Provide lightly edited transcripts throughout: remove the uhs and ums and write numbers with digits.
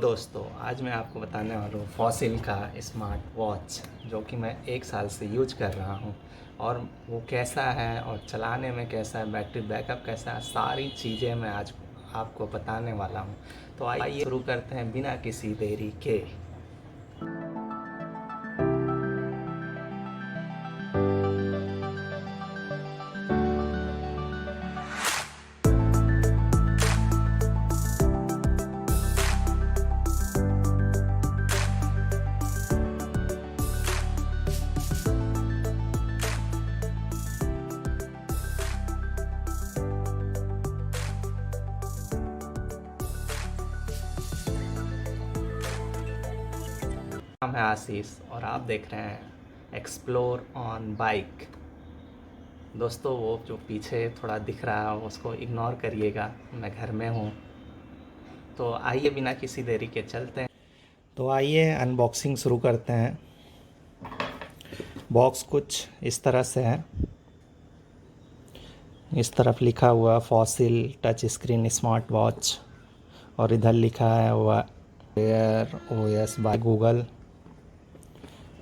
दोस्तों, आज मैं आपको बताने वाला हूँ फॉसिल का स्मार्ट वॉच, जो कि मैं 1 साल से यूज कर रहा हूँ। और वो कैसा है और चलाने में कैसा है, बैटरी बैकअप कैसा है, सारी चीज़ें मैं आज आपको बताने वाला हूँ। तो आइए शुरू करते हैं बिना किसी देरी के। नाम है आशीष और आप देख रहे हैं एक्सप्लोर ऑन बाइक। दोस्तों, वो जो पीछे थोड़ा दिख रहा है उसको इग्नोर करिएगा, मैं घर में हूँ। तो आइए बिना किसी देरी के चलते हैं। तो आइए अनबॉक्सिंग शुरू करते हैं। बॉक्स कुछ इस तरह से है। इस तरफ लिखा हुआ fossil touch screen smart watch और इधर लिखा है वेयर ओएस बाय गूगल।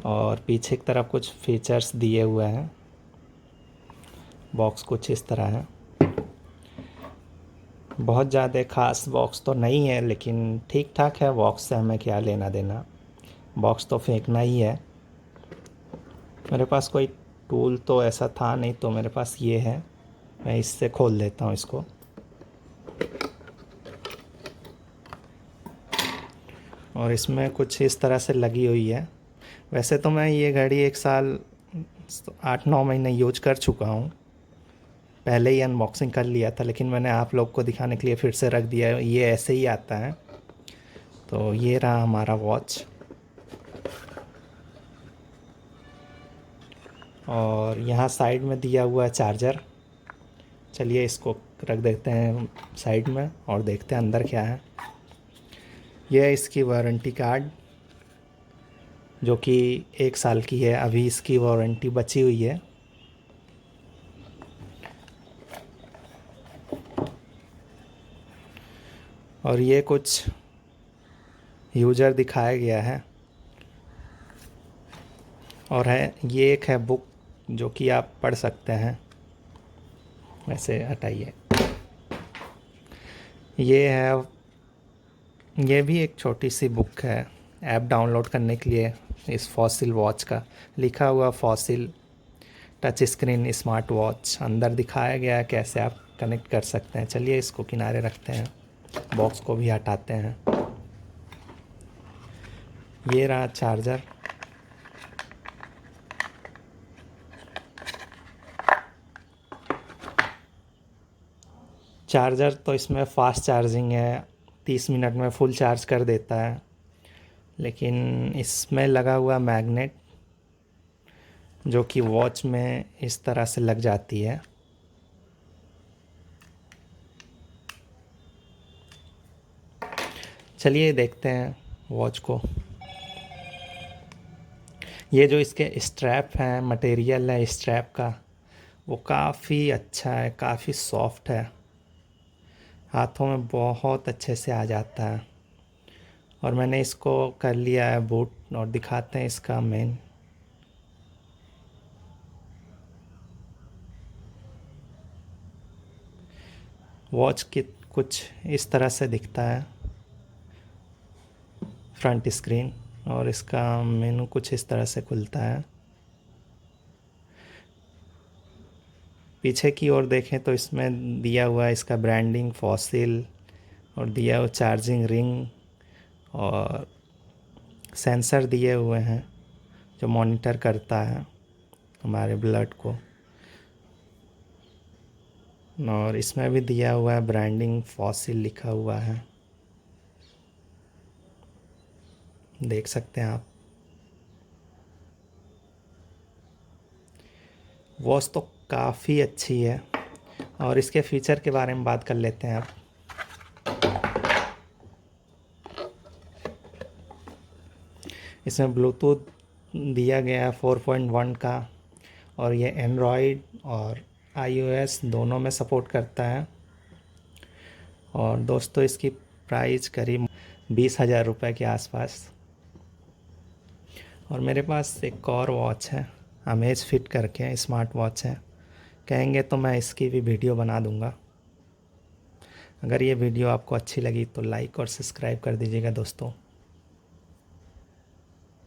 और पीछे की तरफ कुछ फीचर्स दिए हुए हैं। बॉक्स कुछ इस तरह है। बहुत ज़्यादा ख़ास बॉक्स तो नहीं है, लेकिन ठीक ठाक है। बॉक्स से हमें क्या लेना देना, बॉक्स तो फेंकना ही है। मेरे पास कोई टूल तो ऐसा था नहीं, तो मेरे पास ये है। मैं इससे खोल लेता हूँ इसको। और इसमें कुछ इस तरह से लगी हुई है। वैसे तो मैं ये घड़ी 1 साल 8-9 महीने यूज कर चुका हूँ। पहले ही अनबॉक्सिंग कर लिया था, लेकिन मैंने आप लोग को दिखाने के लिए फिर से रख दिया है। ये ऐसे ही आता है। तो ये रहा हमारा वॉच। और यहाँ साइड में दिया हुआ है चार्जर। चलिए इसको रख देते हैं साइड में और देखते हैं अंदर क्या है। यह है इसकी वारंटी कार्ड, जो कि 1 साल की है। अभी इसकी वारंटी बची हुई है। और ये कुछ यूज़र दिखाया गया है। और है ये एक है बुक, जो कि आप पढ़ सकते हैं। वैसे हटाइए। ये है, ये भी एक छोटी सी बुक है ऐप डाउनलोड करने के लिए। इस फॉसिल वॉच का लिखा हुआ fossil touch screen smart watch. अंदर दिखाया गया है कैसे आप कनेक्ट कर सकते हैं। चलिए इसको किनारे रखते हैं, बॉक्स को भी हटाते हैं। ये रहा चार्जर। चार्जर तो इसमें फ़ास्ट चार्जिंग है, 30 मिनट में फुल चार्ज कर देता है। लेकिन इसमें लगा हुआ मैग्नेट, जो कि वॉच में इस तरह से लग जाती है। चलिए देखते हैं वॉच को। ये जो इसके स्ट्रैप हैं, मटेरियल है स्ट्रैप का, वो काफ़ी अच्छा है, काफ़ी सॉफ्ट है। हाथों में बहुत अच्छे से आ जाता है। और मैंने इसको कर लिया है बूट, और दिखाते हैं इसका मेन। वॉच की कुछ इस तरह से दिखता है फ्रंट स्क्रीन, और इसका मेनू कुछ इस तरह से खुलता है। पीछे की ओर देखें तो इसमें दिया हुआ है इसका ब्रांडिंग फॉसिल, और दिया हुआ चार्जिंग रिंग, और सेंसर दिए हुए हैं जो मॉनिटर करता है हमारे ब्लड को। और इसमें भी दिया हुआ है ब्रांडिंग फॉसिल लिखा हुआ है, देख सकते हैं आप। वॉच तो काफ़ी अच्छी है। और इसके फीचर के बारे में बात कर लेते हैं आप। इसमें ब्लूटूथ दिया गया है 4.1 का, और ये एंड्रॉयड और आईओएस दोनों में सपोर्ट करता है। और दोस्तों, इसकी प्राइस करीब 20,000 रुपये के आसपास। और मेरे पास एक और वॉच है, अमेज फिट करके स्मार्ट वॉच है, कहेंगे तो मैं इसकी भी वीडियो बना दूंगा। अगर ये वीडियो आपको अच्छी लगी तो लाइक और सब्सक्राइब कर दीजिएगा दोस्तों।